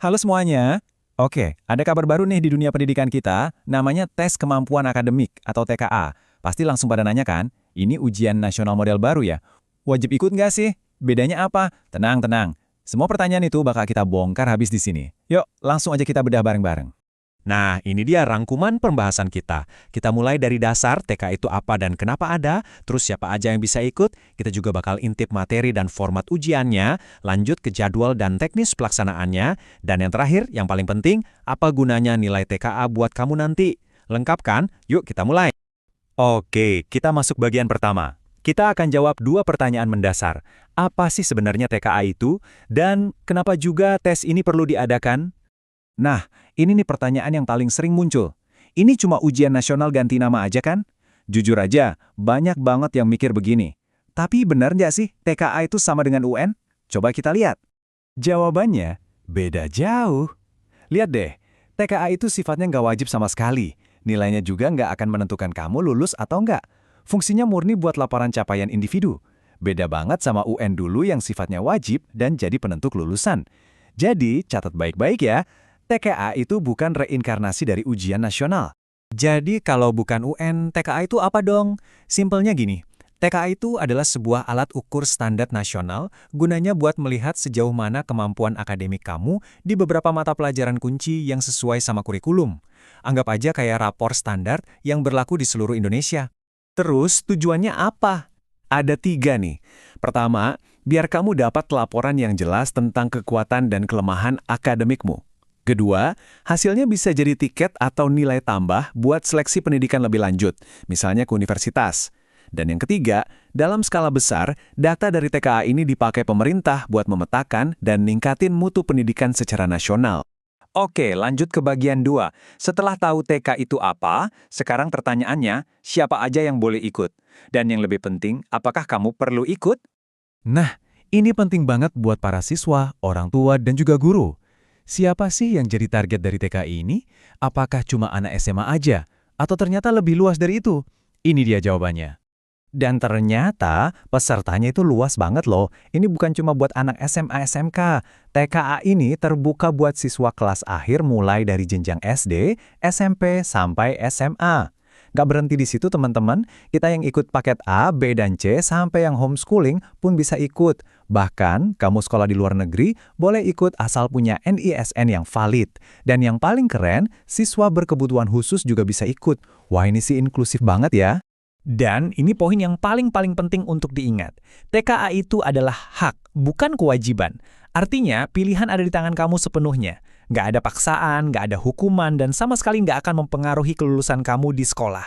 Halo semuanya. Oke, ada kabar baru nih di dunia pendidikan kita, namanya Tes Kemampuan Akademik atau TKA. Pasti langsung pada nanya kan, ini ujian nasional model baru ya? Wajib ikut nggak sih? Bedanya apa? Tenang, tenang. Semua pertanyaan itu bakal kita bongkar habis di sini. Yuk, langsung aja kita bedah bareng-bareng. Nah, ini dia rangkuman pembahasan kita. Kita mulai dari dasar TK itu apa dan kenapa ada, terus siapa aja yang bisa ikut, kita juga bakal intip materi dan format ujiannya, lanjut ke jadwal dan teknis pelaksanaannya, dan yang terakhir, yang paling penting, apa gunanya nilai TKA buat kamu nanti. Lengkap kan? Yuk kita mulai. Oke, kita masuk bagian pertama. Kita akan jawab dua pertanyaan mendasar. Apa sih sebenarnya TKA itu? Dan kenapa juga tes ini perlu diadakan? Nah, ini nih pertanyaan yang paling sering muncul. Ini cuma ujian nasional ganti nama aja kan? Jujur aja, banyak banget yang mikir begini. Tapi benar nggak sih TKA itu sama dengan UN? Coba kita lihat. Jawabannya, beda jauh. Lihat deh, TKA itu sifatnya nggak wajib sama sekali. Nilainya juga nggak akan menentukan kamu lulus atau nggak. Fungsinya murni buat laporan capaian individu. Beda banget sama UN dulu yang sifatnya wajib dan jadi penentu kelulusan. Jadi, catat baik-baik ya, TKA itu bukan reinkarnasi dari ujian nasional. Jadi kalau bukan UN, TKA itu apa dong? Simpelnya gini, TKA itu adalah sebuah alat ukur standar nasional gunanya buat melihat sejauh mana kemampuan akademik kamu di beberapa mata pelajaran kunci yang sesuai sama kurikulum. Anggap aja kayak rapor standar yang berlaku di seluruh Indonesia. Terus tujuannya apa? Ada tiga nih. Pertama, biar kamu dapat laporan yang jelas tentang kekuatan dan kelemahan akademikmu. Kedua, hasilnya bisa jadi tiket atau nilai tambah buat seleksi pendidikan lebih lanjut, misalnya ke universitas. Dan yang ketiga, dalam skala besar, data dari TKA ini dipakai pemerintah buat memetakan dan ningkatin mutu pendidikan secara nasional. Oke, lanjut ke bagian 2. Setelah tahu TK itu apa, sekarang pertanyaannya, siapa aja yang boleh ikut? Dan yang lebih penting, apakah kamu perlu ikut? Nah, ini penting banget buat para siswa, orang tua, dan juga guru. Siapa sih yang jadi target dari TKI ini? Apakah cuma anak SMA aja? Atau ternyata lebih luas dari itu? Ini dia jawabannya. Dan ternyata pesertanya itu luas banget loh. Ini bukan cuma buat anak SMA SMK. TKA ini terbuka buat siswa kelas akhir mulai dari jenjang SD, SMP, sampai SMA. Nggak berhenti di situ teman-teman, kita yang ikut paket A, B, dan C sampai yang homeschooling pun bisa ikut. Bahkan, kamu sekolah di luar negeri boleh ikut asal punya NISN yang valid. Dan yang paling keren, siswa berkebutuhan khusus juga bisa ikut. Wah, ini sih inklusif banget ya. Dan ini poin yang paling penting untuk diingat. TKA itu adalah hak, bukan kewajiban. Artinya, pilihan ada di tangan kamu sepenuhnya. Nggak ada paksaan, nggak ada hukuman, dan sama sekali nggak akan mempengaruhi kelulusan kamu di sekolah.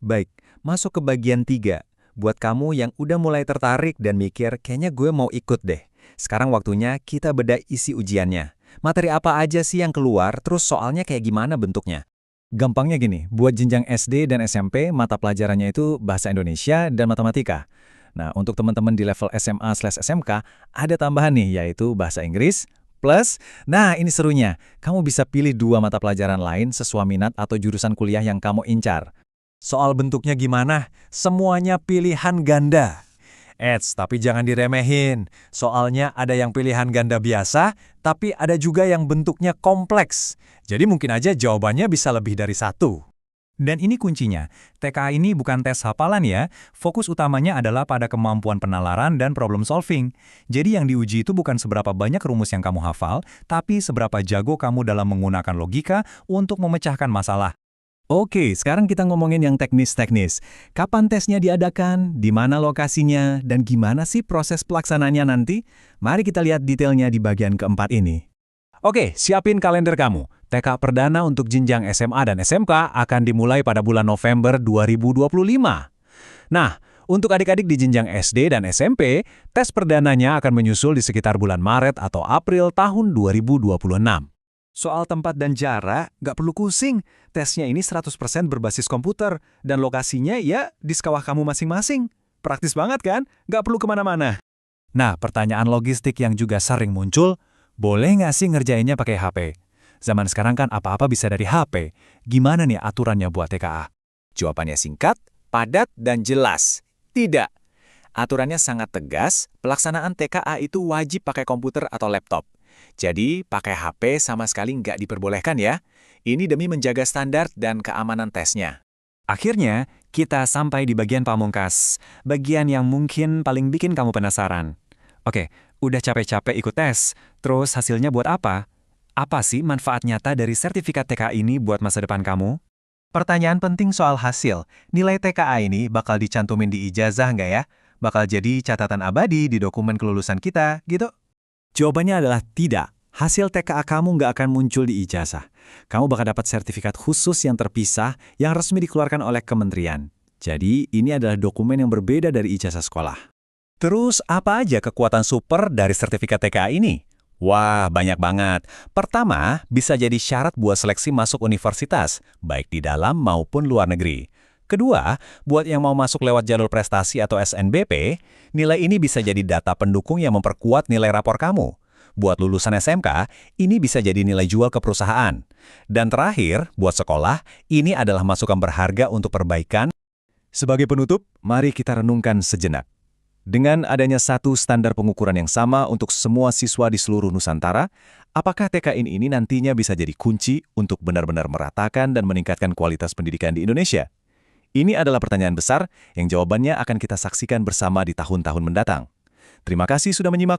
Baik, masuk ke bagian 3. Buat kamu yang udah mulai tertarik dan mikir, kayaknya gue mau ikut deh. Sekarang waktunya kita bedah isi ujiannya. Materi apa aja sih yang keluar, terus soalnya kayak gimana bentuknya? Gampangnya gini, buat jenjang SD dan SMP, mata pelajarannya itu bahasa Indonesia dan matematika. Nah, untuk teman-teman di level SMA/SMK, ada tambahan nih, yaitu bahasa Inggris, plus, nah ini serunya, kamu bisa pilih 2 mata pelajaran lain sesuai minat atau jurusan kuliah yang kamu incar. Soal bentuknya gimana? Semuanya pilihan ganda. Tapi jangan diremehin. Soalnya ada yang pilihan ganda biasa, tapi ada juga yang bentuknya kompleks. Jadi mungkin aja jawabannya bisa lebih dari satu. Dan ini kuncinya, TKA ini bukan tes hafalan ya, fokus utamanya adalah pada kemampuan penalaran dan problem solving. Jadi yang diuji itu bukan seberapa banyak rumus yang kamu hafal, tapi seberapa jago kamu dalam menggunakan logika untuk memecahkan masalah. Oke, sekarang kita ngomongin yang teknis-teknis. Kapan tesnya diadakan, di mana lokasinya, dan gimana sih proses pelaksanaannya nanti? Mari kita lihat detailnya di bagian keempat ini. Oke, siapin kalender kamu. TK perdana untuk jenjang SMA dan SMK akan dimulai pada bulan November 2025. Nah, untuk adik-adik di jenjang SD dan SMP, tes perdananya akan menyusul di sekitar bulan Maret atau April tahun 2026. Soal tempat dan jarak, nggak perlu pusing. Tesnya ini 100% berbasis komputer, dan lokasinya ya di sekolah kamu masing-masing. Praktis banget kan? Nggak perlu kemana-mana. Nah, pertanyaan logistik yang juga sering muncul, boleh nggak sih ngerjainnya pakai HP? Zaman sekarang kan apa-apa bisa dari HP. Gimana nih aturannya buat TKA? Jawabannya singkat, padat, dan jelas. Tidak. Aturannya sangat tegas, pelaksanaan TKA itu wajib pakai komputer atau laptop. Jadi, pakai HP sama sekali nggak diperbolehkan ya. Ini demi menjaga standar dan keamanan tesnya. Akhirnya, kita sampai di bagian pamungkas. Bagian yang mungkin paling bikin kamu penasaran. Oke, udah capek-capek ikut tes. Terus hasilnya buat apa? Apa sih manfaat nyata dari sertifikat TKA ini buat masa depan kamu? Pertanyaan penting soal hasil. Nilai TKA ini bakal dicantumin di ijazah nggak ya? Bakal jadi catatan abadi di dokumen kelulusan kita, gitu? Jawabannya adalah tidak. Hasil TKA kamu nggak akan muncul di ijazah. Kamu bakal dapat sertifikat khusus yang terpisah yang resmi dikeluarkan oleh kementerian. Jadi, ini adalah dokumen yang berbeda dari ijazah sekolah. Terus, apa aja kekuatan super dari sertifikat TKA ini? Wah, banyak banget. Pertama, bisa jadi syarat buat seleksi masuk universitas, baik di dalam maupun luar negeri. Kedua, buat yang mau masuk lewat jalur prestasi atau SNBP, nilai ini bisa jadi data pendukung yang memperkuat nilai rapor kamu. Buat lulusan SMK, ini bisa jadi nilai jual ke perusahaan. Dan terakhir, buat sekolah, ini adalah masukan berharga untuk perbaikan. Sebagai penutup, mari kita renungkan sejenak. Dengan adanya satu standar pengukuran yang sama untuk semua siswa di seluruh Nusantara, apakah TKI ini nantinya bisa jadi kunci untuk benar-benar meratakan dan meningkatkan kualitas pendidikan di Indonesia? Ini adalah pertanyaan besar yang jawabannya akan kita saksikan bersama di tahun-tahun mendatang. Terima kasih sudah menyimak.